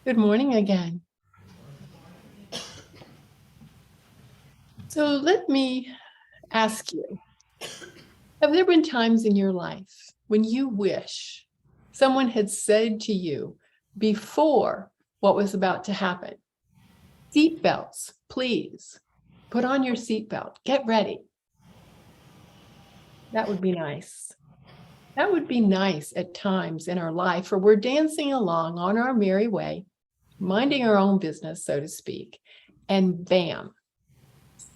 Good morning again. So let me ask you, have there been times in your life when you wish someone had said to you before what was about to happen, seatbelts, please, put on your seatbelt, get ready? That would be nice. That would be nice at times in our life where we're dancing along on our merry way, minding our own business, so to speak, and bam,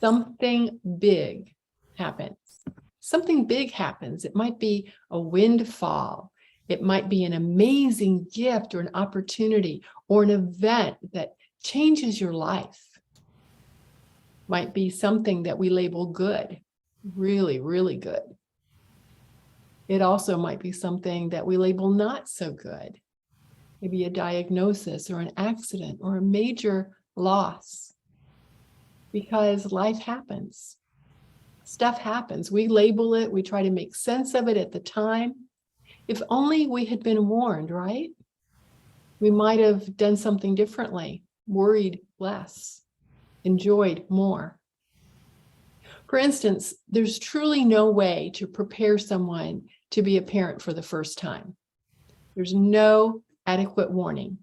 something big happens. Something big happens. It might be a windfall. It might be an amazing gift or an opportunity or an event that changes your life. Might be something that we label good, really, really good. It also might be something that we label not so good. Maybe a diagnosis or an accident or a major loss. Because life happens. Stuff happens. We label it. We try to make sense of it at the time. If only we had been warned, right? We might have done something differently, worried less, enjoyed more. For instance, there's truly no way to prepare someone to be a parent for the first time. There's no adequate warning.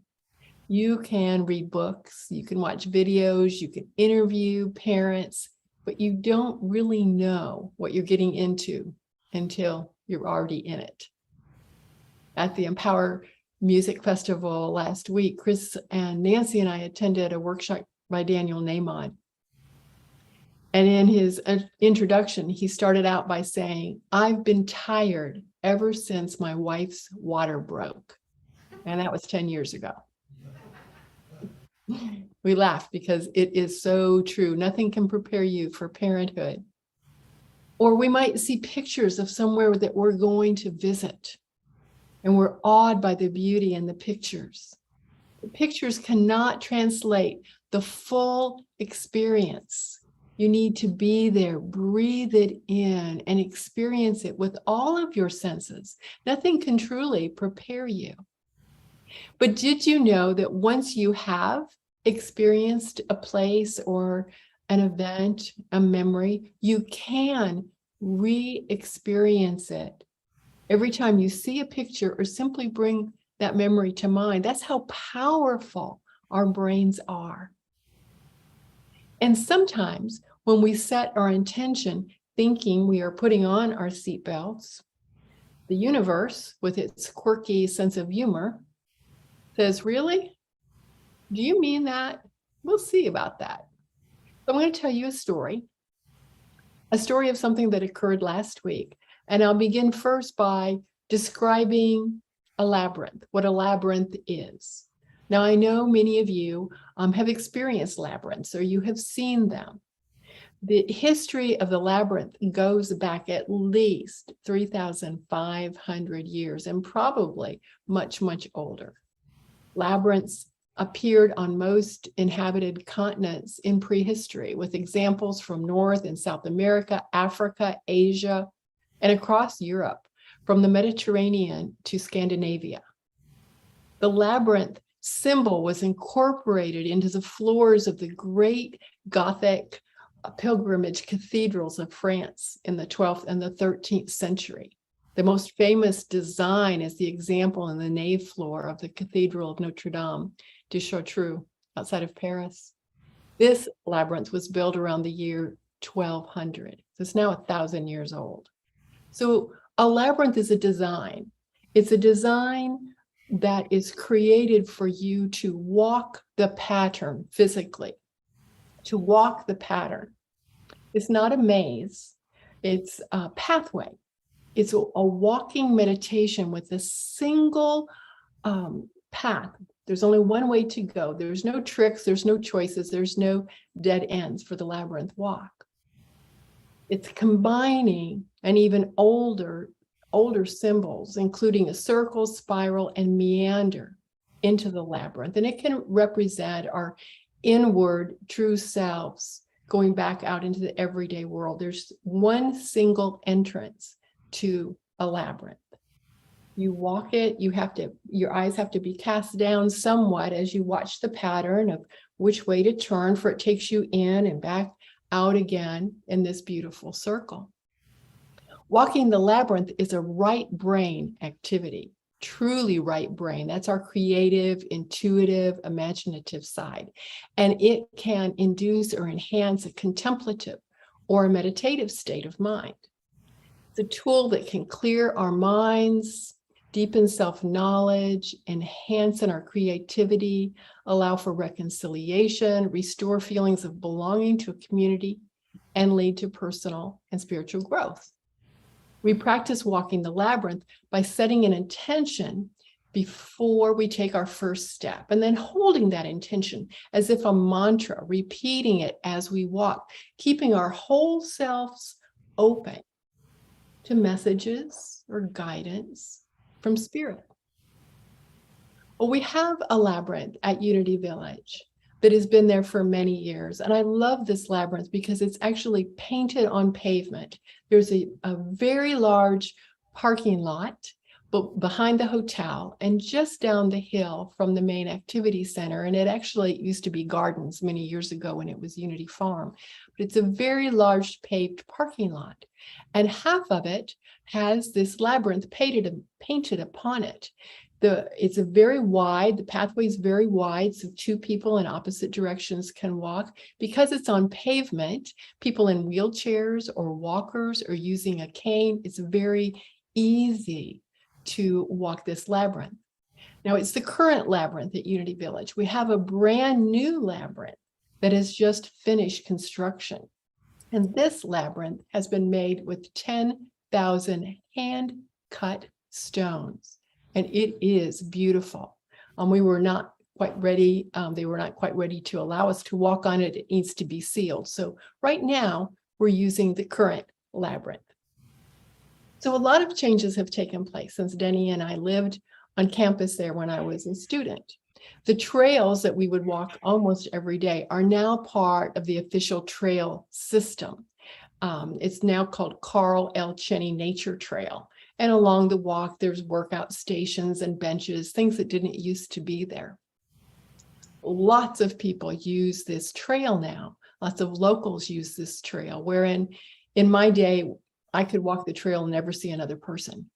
You can read books, you can watch videos, you can interview parents, but you don't really know what you're getting into until you're already in it. At the Empower Music Festival last week, Chris and Nancy and I attended a workshop by Daniel Nahmod. And in his introduction, he started out by saying, "I've been tired ever since my wife's water broke." And that was 10 years ago. We laugh because it is so true. Nothing can prepare you for parenthood. Or we might see pictures of somewhere that we're going to visit, and we're awed by the beauty in the pictures. The pictures cannot translate the full experience. You need to be there, breathe it in, and experience it with all of your senses. Nothing can truly prepare you. But did you know that once you have experienced a place or an event, a memory, you can re-experience it every time you see a picture or simply bring that memory to mind? That's how powerful our brains are. And sometimes when we set our intention thinking we are putting on our seatbelts, the universe, with its quirky sense of humor, says, "Really? Do you mean that? We'll see about that." So I'm going to tell you a story of something that occurred last week. And I'll begin first by describing a labyrinth, what a labyrinth is. Now, I know many of you have experienced labyrinths or you have seen them. The history of the labyrinth goes back at least 3,500 years and probably much, much older. Labyrinths appeared on most inhabited continents in prehistory, with examples from North and South America, Africa, Asia, and across Europe, from the Mediterranean to Scandinavia. The labyrinth symbol was incorporated into the floors of the great Gothic pilgrimage cathedrals of France in the 12th and the 13th century. The most famous design is the example in the nave floor of the Cathedral of Notre Dame de Chartres outside of Paris. This labyrinth was built around the year 1200. So it's now 1,000 years old. So a labyrinth is a design. It's a design that is created for you to walk the pattern physically, to walk the pattern. It's not a maze, it's a pathway. It's a walking meditation with a single path. There's only one way to go. There's no tricks, there's no choices, there's no dead ends for the labyrinth walk. It's combining an even older symbols, including a circle, spiral, and meander into the labyrinth. And it can represent our inward true selves going back out into the everyday world. There's one single entrance to a labyrinth. You walk it, your eyes have to be cast down somewhat as you watch the pattern of which way to turn, for it takes you in and back out again in this beautiful circle. Walking the labyrinth is a right brain activity, truly right brain. That's our creative, intuitive, imaginative side. And it can induce or enhance a contemplative or a meditative state of mind. It's a tool that can clear our minds, deepen self-knowledge, enhance in our creativity, allow for reconciliation, restore feelings of belonging to a community, and lead to personal and spiritual growth. We practice walking the labyrinth by setting an intention before we take our first step, and then holding that intention as if a mantra, repeating it as we walk, keeping our whole selves open to messages or guidance from spirit. Well, we have a labyrinth at Unity Village that has been there for many years. And I love this labyrinth because it's actually painted on pavement. There's a very large parking lot behind the hotel and just down the hill from the main activity center. And it actually used to be gardens many years ago when it was Unity Farm. But it's a very large paved parking lot. And half of it has this labyrinth painted upon it. It's a very wide, the pathway is very wide, so two people in opposite directions can walk. Because it's on pavement, people in wheelchairs or walkers or using a cane, it's very easy to walk this labyrinth. Now, it's the current labyrinth at Unity Village. We have a brand new labyrinth that has just finished construction. And this labyrinth has been made with 10,000 hand-cut stones. And it is beautiful. We were not quite ready. They were not quite ready to allow us to walk on it. It needs to be sealed. So right now, we're using the current labyrinth. So a lot of changes have taken place since Denny and I lived on campus there when I was a student. The trails that we would walk almost every day are now part of the official trail system. It's now called Carl L. Cheney Nature Trail. And along the walk, there's workout stations and benches, things that didn't used to be there. Lots of people use this trail now. Lots of locals use this trail, wherein in my day, I could walk the trail and never see another person.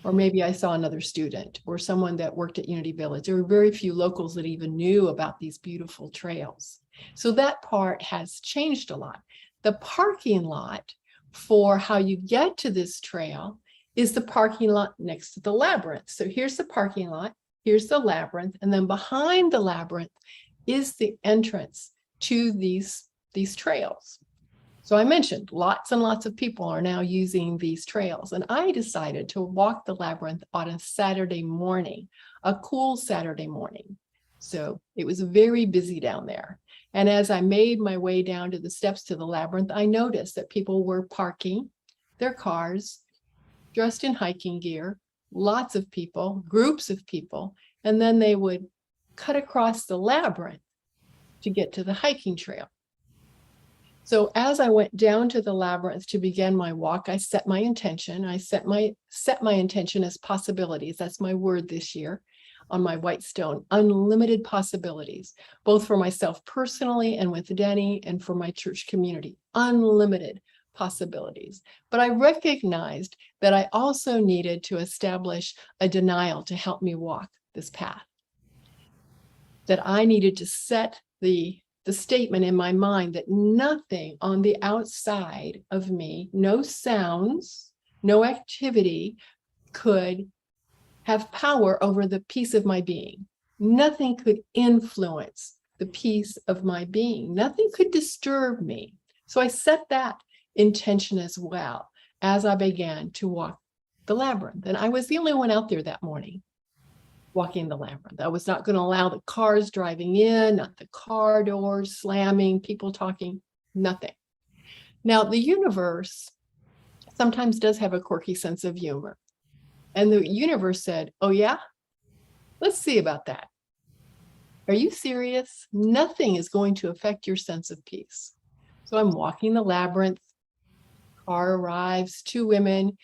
Or maybe I saw another student or someone that worked at Unity Village. There were very few locals that even knew about these beautiful trails. So that part has changed a lot. The parking lot for how you get to this trail is the parking lot next to the labyrinth. So here's the parking lot, here's the labyrinth, and then behind the labyrinth is the entrance to these trails. So I mentioned lots and lots of people are now using these trails, and I decided to walk the labyrinth on a Saturday morning, a cool Saturday morning. So it was very busy down there. And as I made my way down to the steps to the labyrinth, I noticed that people were parking their cars, dressed in hiking gear, lots of people, groups of people, and then they would cut across the labyrinth to get to the hiking trail. So as I went down to the labyrinth to begin my walk, I set my intention. I set my intention as possibilities. That's my word this year on my white stone, unlimited possibilities, both for myself personally and with Denny and for my church community, unlimited possibilities. But I recognized that I also needed to establish a denial to help me walk this path. That I needed to set the statement in my mind that nothing on the outside of me, no sounds, no activity could have power over the peace of my being. Nothing could influence the peace of my being. Nothing could disturb me. So I set that intention as well as I began to walk the labyrinth. And I was the only one out there that morning walking the labyrinth. I was not going to allow the cars driving in, not the car doors slamming, people talking, nothing. Now, the universe sometimes does have a quirky sense of humor. And the universe said, oh yeah, let's see about that. Are you serious? Nothing is going to affect your sense of peace. So I'm walking the labyrinth, car arrives, two women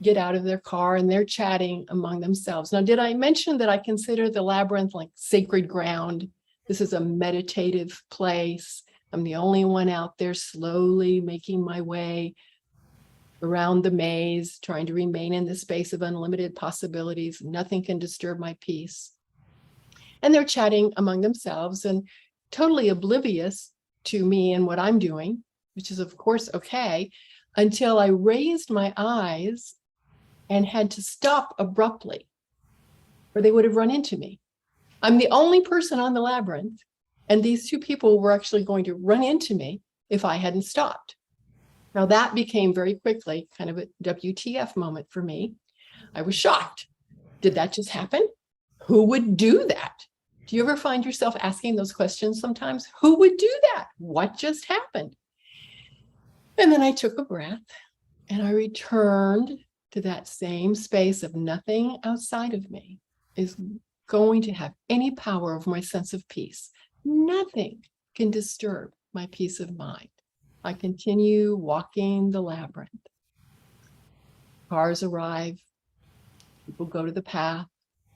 get out of their car and they're chatting among themselves. Now, did I mention that I consider the labyrinth like sacred ground? This is a meditative place. I'm the only one out there slowly making my way around the maze, trying to remain in the space of unlimited possibilities. Nothing can disturb my peace. And they're chatting among themselves and totally oblivious to me and what I'm doing, which is, of course, okay, until I raised my eyes and had to stop abruptly, or they would have run into me. I'm the only person on the labyrinth, and these two people were actually going to run into me if I hadn't stopped. Now, that became very quickly kind of a WTF moment for me. I was shocked. Did that just happen? Who would do that? Do you ever find yourself asking those questions sometimes? Who would do that? What just happened? And then I took a breath and I returned to that same space of nothing outside of me is going to have any power over my sense of peace. Nothing can disturb my peace of mind. I continue walking the labyrinth. Cars arrive. People go to the path.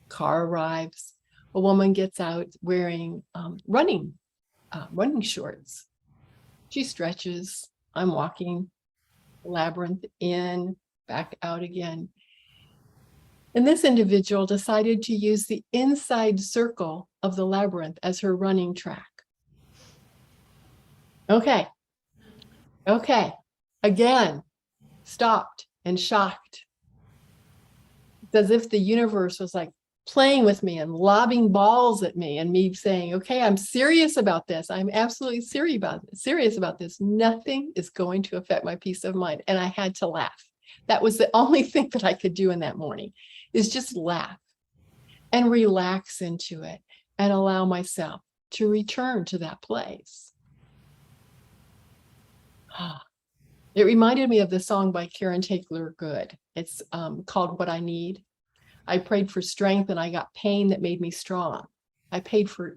Car arrives. A woman gets out wearing running shorts. She stretches. I'm walking the labyrinth in, back out again. And this individual decided to use the inside circle of the labyrinth as her running track. Okay. Again, stopped and shocked. It's as if the universe was like playing with me and lobbing balls at me and me saying, okay, I'm serious about this. I'm absolutely serious about this. Nothing is going to affect my peace of mind. And I had to laugh. That was the only thing that I could do in that morning, is just laugh and relax into it and allow myself to return to that place. It reminded me of the song by Karen Taylor Good. It's called What I Need. I prayed for strength and I got pain that made me strong. I prayed for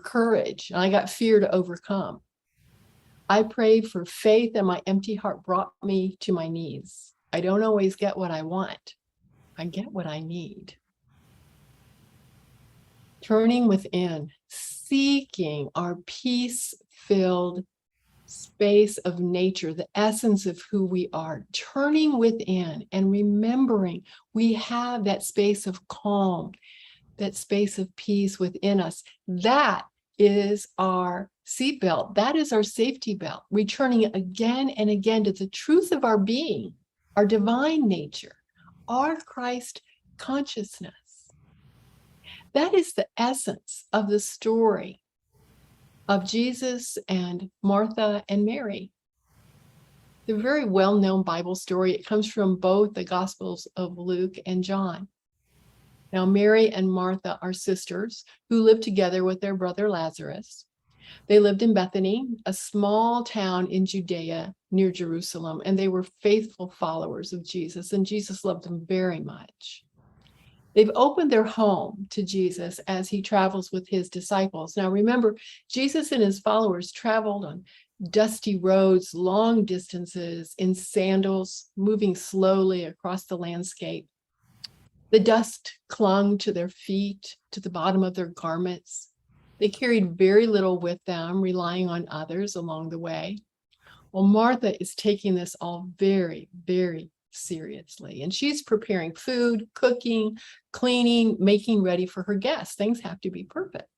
courage and I got fear to overcome. I prayed for faith and my empty heart brought me to my knees. I don't always get what I want. I get what I need. Turning within, seeking our peace-filled space of nature, the essence of who we are, turning within and remembering we have that space of calm, that space of peace within us. That is our seatbelt. That is our safety belt, returning again and again to the truth of our being, our divine nature, our Christ consciousness. That is the essence of the story of Jesus and Martha and Mary. The very well-known Bible story. It comes from both the Gospels of Luke and John. Now, Mary and Martha are sisters who lived together with their brother Lazarus. They lived in Bethany, a small town in Judea near Jerusalem, and they were faithful followers of Jesus, and Jesus loved them very much. They've opened their home to Jesus as he travels with his disciples. Now, remember, Jesus and his followers traveled on dusty roads, long distances, in sandals, moving slowly across the landscape. The dust clung to their feet, to the bottom of their garments. They carried very little with them, relying on others along the way. Well, Martha is taking this all very, very seriously. And she's preparing food, cooking, cleaning, making ready for her guests. Things have to be perfect.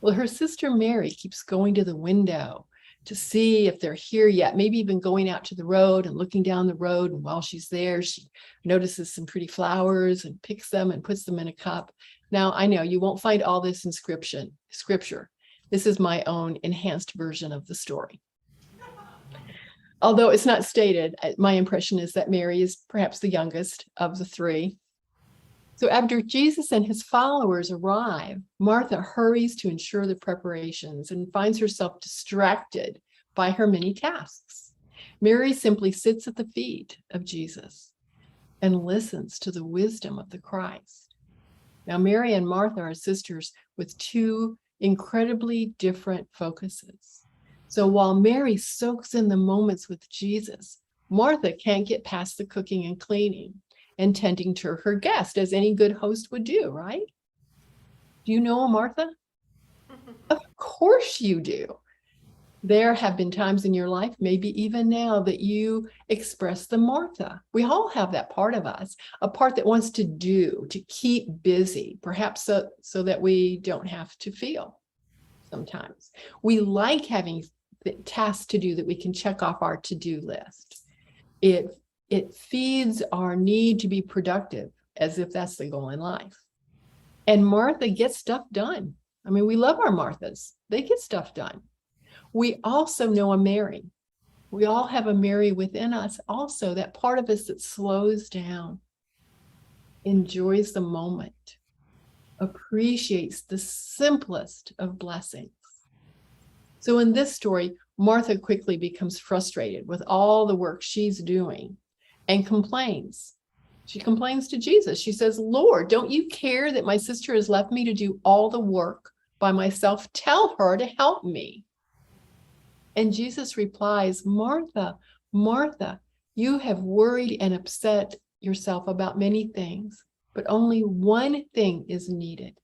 Well, her sister Mary keeps going to the window to see if they're here yet, maybe even going out to the road and looking down the road. And while she's there, she notices some pretty flowers and picks them and puts them in a cup. Now, I know you won't find all this in scripture. This is my own enhanced version of the story. Although it's not stated, my impression is that Mary is perhaps the youngest of the three. So after Jesus and his followers arrive, Martha hurries to ensure the preparations and finds herself distracted by her many tasks. Mary simply sits at the feet of Jesus and listens to the wisdom of the Christ. Now, Mary and Martha are sisters with two incredibly different focuses. So while Mary soaks in the moments with Jesus, Martha can't get past the cooking and cleaning and tending to her guest, as any good host would do, right? Do you know a Martha? Of course you do. There have been times in your life, maybe even now, that you express the Martha. We all have that part of us, a part that wants to do, to keep busy, perhaps so that we don't have to feel sometimes. We like having tasks to do that we can check off our to-do list. It feeds our need to be productive, as if that's the goal in life. And Martha gets stuff done. I mean, we love our Marthas. They get stuff done. We also know a Mary. We all have a Mary within us also, that part of us that slows down, enjoys the moment, appreciates the simplest of blessings. So in this story, Martha quickly becomes frustrated with all the work she's doing and complains. She complains to Jesus. She says, "Lord, don't you care that my sister has left me to do all the work by myself? Tell her to help me." And Jesus replies, "Martha, Martha, you have worried and upset yourself about many things, but only one thing is needed.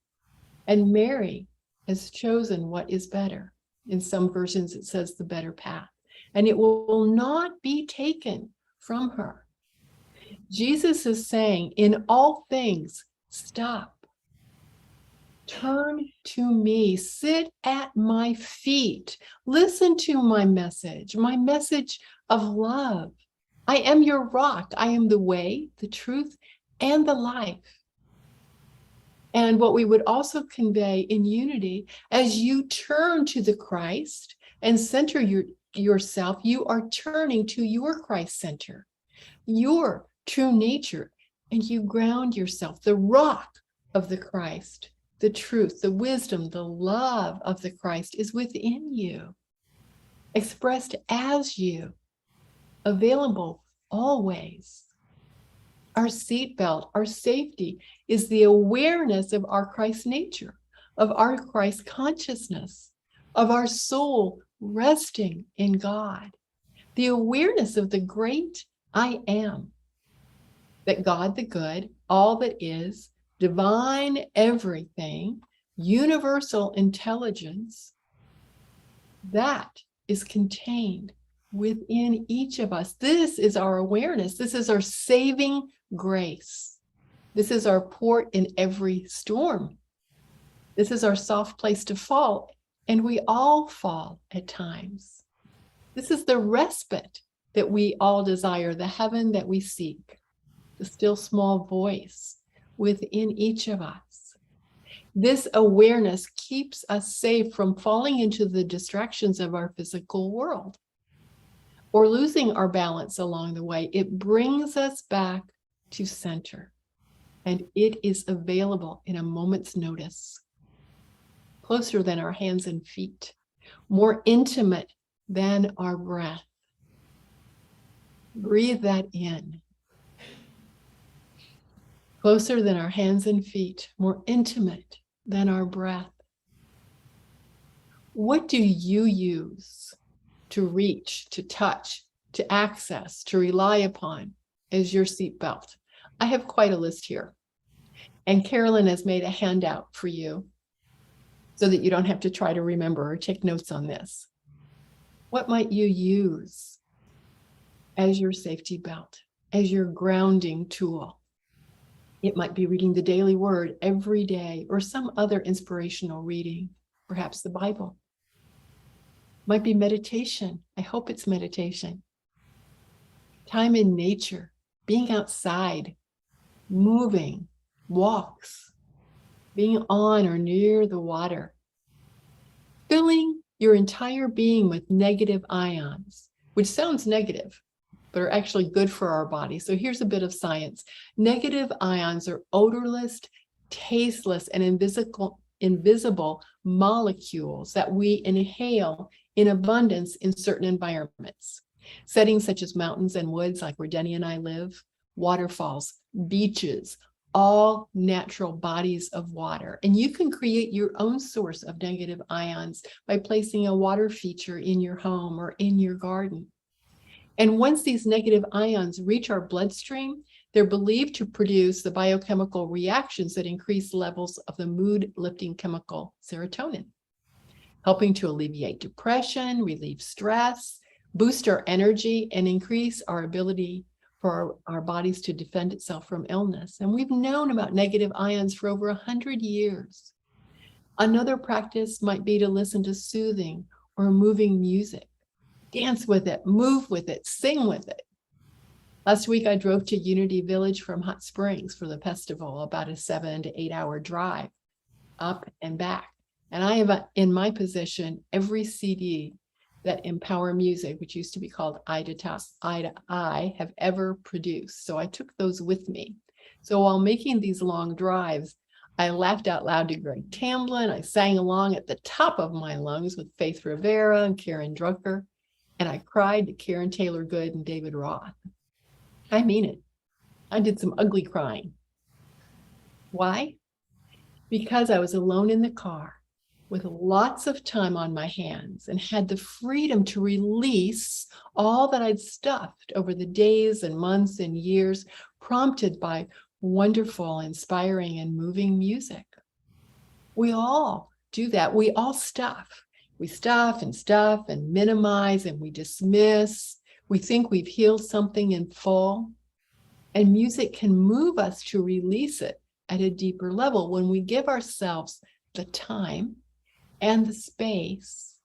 And Mary has chosen what is better." In some versions, it says the better path, and it will not be taken from her. Jesus is saying, in all things, stop. Turn to me, sit at my feet, listen to my message of love. I am your rock. I am the way, the truth, and the life. And what we would also convey in unity, as you turn to the Christ and center yourself, you are turning to your Christ center, your true nature, and you ground yourself, the rock of the Christ. The truth, the wisdom, the love of the Christ is within you, expressed as you, available always. Our seatbelt, our safety, is the awareness of our Christ nature, of our Christ consciousness, of our soul resting in God. The awareness of the great I am, that God the good, all that is, divine everything, universal intelligence, that is contained within each of us. This is our awareness. This is our saving grace. This is our port in every storm. This is our soft place to fall, and we all fall at times. This is the respite that we all desire, the heaven that we seek, the still small voice within each of us. This awareness keeps us safe from falling into the distractions of our physical world or losing our balance along the way. It brings us back to center, and it is available in a moment's notice, closer than our hands and feet, more intimate than our breath. Breathe that in. Closer than our hands and feet, more intimate than our breath. What do you use to reach, to touch, to access, to rely upon as your seatbelt? I have quite a list here. And Carolyn has made a handout for you so that you don't have to try to remember or take notes on this. What might you use as your safety belt, as your grounding tool? It might be reading the daily word every day or some other inspirational reading, perhaps the Bible. Might be meditation. I hope it's meditation. Time in nature, being outside, moving, walks, being on or near the water. Filling your entire being with negative ions, which sounds negative, but are actually good for our body. So here's a bit of science. Negative ions are odorless, tasteless, and invisible molecules that we inhale in abundance in certain environments. Settings such as mountains and woods, like where Denny and I live, waterfalls, beaches, all natural bodies of water. And you can create your own source of negative ions by placing a water feature in your home or in your garden. And once these negative ions reach our bloodstream, they're believed to produce the biochemical reactions that increase levels of the mood-lifting chemical serotonin, helping to alleviate depression, relieve stress, boost our energy, and increase our ability for our bodies to defend itself from illness. And we've known about negative ions for over 100 years. Another practice might be to listen to soothing or moving music. Dance with it, move with it, sing with it. Last week, I drove to Unity Village from Hot Springs for the festival, about a 7 to 8 hour drive, up and back. And I have in my possession every CD that Empower Music, which used to be called Eye to Eye, have ever produced. So I took those with me. So while making these long drives, I laughed out loud to Greg Tamblyn. I sang along at the top of my lungs with Faith Rivera and Karen Drucker. And I cried to Karen Taylor Good and David Roth. I mean it. I did some ugly crying. Why? Because I was alone in the car with lots of time on my hands and had the freedom to release all that I'd stuffed over the days and months and years, prompted by wonderful, inspiring, and moving music. We all do that. We all stuff. We stuff and minimize and we dismiss. We think we've healed something in full. And music can move us to release it at a deeper level when we give ourselves the time and the space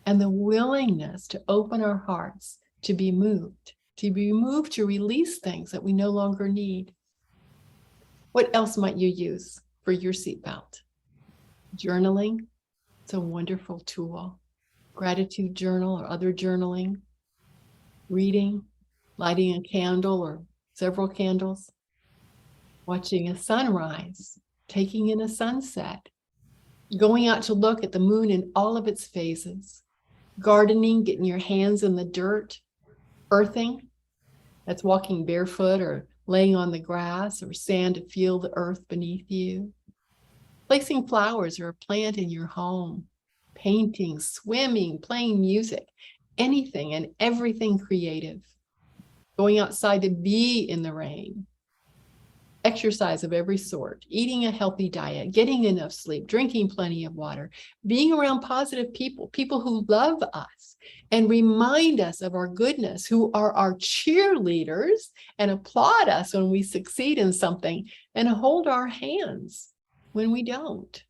and the willingness to open our hearts to be moved to release things that we no longer need. What else might you use for your seatbelt? Journaling. It's a wonderful tool. Gratitude journal or other journaling. Reading, lighting a candle or several candles. Watching a sunrise, taking in a sunset. Going out to look at the moon in all of its phases. Gardening, getting your hands in the dirt. Earthing, that's walking barefoot or laying on the grass or sand to feel the earth beneath you. Placing flowers or a plant in your home. Painting, swimming, playing music, anything and everything creative. Going outside to be in the rain. Exercise of every sort, eating a healthy diet, getting enough sleep, drinking plenty of water, being around positive people, people who love us and remind us of our goodness, who are our cheerleaders and applaud us when we succeed in something and hold our hands when we don't.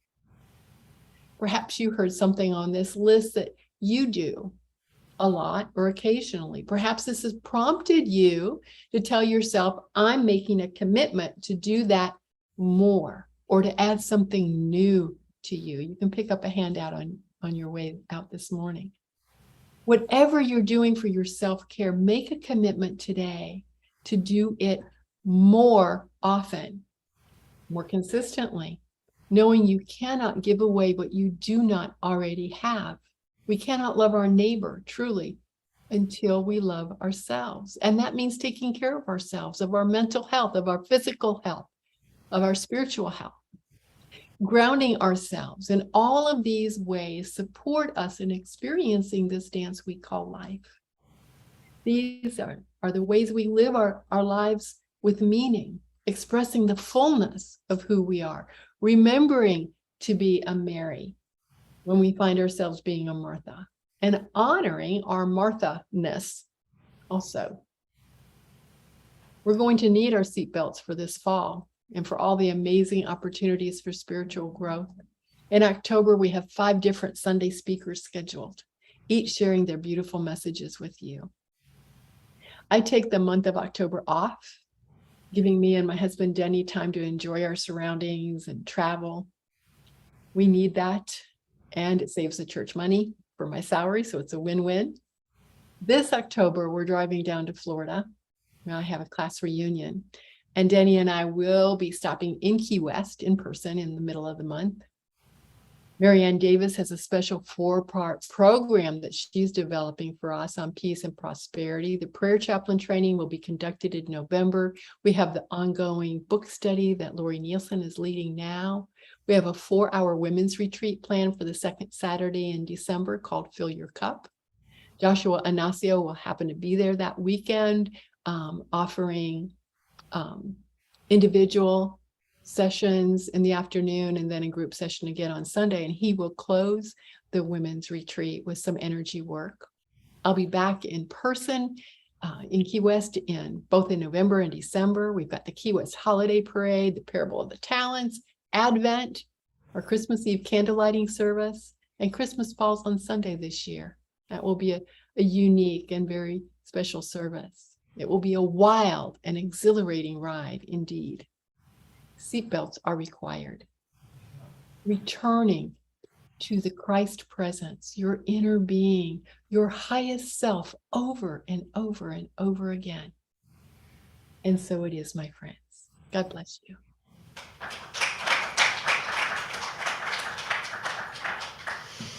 Perhaps you heard something on this list that you do a lot or occasionally. Perhaps this has prompted you to tell yourself, I'm making a commitment to do that more or to add something new to you. You can pick up a handout on your way out this morning. Whatever you're doing for your self-care, make a commitment today to do it more often, more consistently, knowing you cannot give away what you do not already have. We cannot love our neighbor truly until we love ourselves. And that means taking care of ourselves, of our mental health, of our physical health, of our spiritual health. Grounding ourselves in all of these ways support us in experiencing this dance we call life. These are the ways we live our lives with meaning, expressing the fullness of who we are, remembering to be a Mary when we find ourselves being a Martha, and honoring our Martha-ness also. We're going to need our seatbelts for this fall and for all the amazing opportunities for spiritual growth. In October, we have 5 different Sunday speakers scheduled, each sharing their beautiful messages with you. I take the month of October off, giving me and my husband Denny time to enjoy our surroundings and travel. We need that. And it saves the church money for my salary, so it's a win-win. This October, we're driving down to Florida. I have a class reunion. And Denny and I will be stopping in Key West in person in the middle of the month. Marianne Davis has a special 4-part program that she's developing for us on peace and prosperity. The prayer chaplain training will be conducted in November. We have the ongoing book study that Lori Nielsen is leading now. We have a 4-hour women's retreat planned for the second Saturday in December called Fill Your Cup. Joshua Anasio will happen to be there that weekend, offering individual sessions in the afternoon and then a group session again on Sunday. And he will close the women's retreat with some energy work. I'll be back in person in Key West both in November and December. We've got the Key West Holiday Parade, the Parable of the Talents, Advent, our Christmas Eve candlelighting service, and Christmas falls on Sunday this year. That will be a unique and very special service. It will be a wild and exhilarating ride indeed. Seatbelts are required. Returning to the Christ presence, your inner being, your highest self, over and over and over again. And so it is, my friends. God bless you.